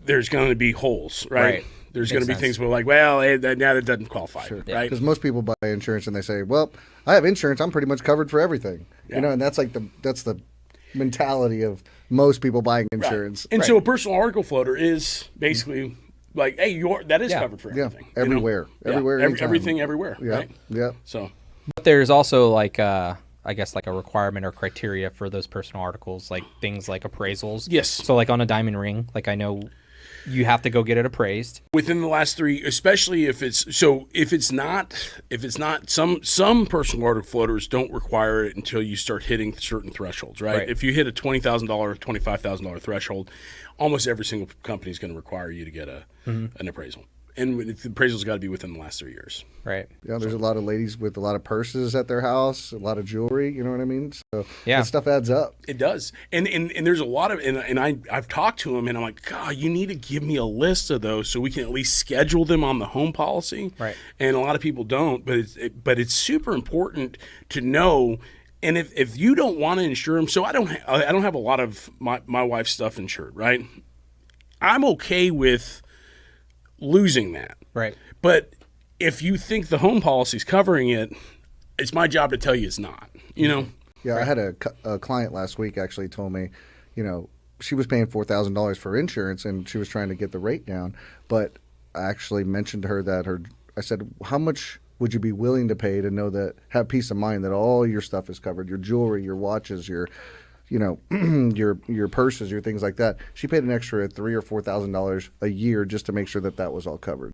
there's going to be holes, right? Right. There's going to be sense. things where like, well, now that doesn't qualify, Sure. right? Because most people buy insurance and they say, "Well, I have insurance. I'm pretty much covered for everything." Yeah. You know, and that's the mentality of most people buying insurance. And so a personal article floater is basically like, hey, that is covered for Yeah, everything. everywhere, You know? everywhere, anytime. Everything, everywhere. Yeah, Right. yeah. So But there's also like I guess like a requirement or criteria for those personal articles, like things like appraisals. Yes. So like on a diamond ring, like I know you have to go get it appraised. within the last 3, especially if it's not some personal article floaters don't require it until you start hitting certain thresholds, right? Right. If you hit a $20,000, $25,000 threshold, almost every single company is going to require you to get an appraisal, and the appraisal's got to be within the last 3 years. Right. Yeah, there's a lot of ladies with a lot of purses at their house, a lot of jewelry. You know what I mean? So Yeah. that stuff adds up. It does, and there's a lot of, and I've talked to him, and I'm like, God, you need to give me a list of those so we can at least schedule them on the home policy. Right. And a lot of people don't, but it's super important to know. And if you don't want to insure them, so I don't have a lot of my wife's stuff insured, right? I'm okay with losing that, Right. but if you think the home policy's covering it, it's my job to tell you it's not. You know. Yeah, I had a client last week actually told me, you know, she was paying $4,000 for insurance and she was trying to get the rate down. But I actually mentioned to her that I said, how much would you be willing to pay to know that, have peace of mind that all your stuff is covered, your jewelry, your watches, your, you know, your purses, your things like that. She paid an extra $3,000 or $4,000 a year just to make sure that that was all covered.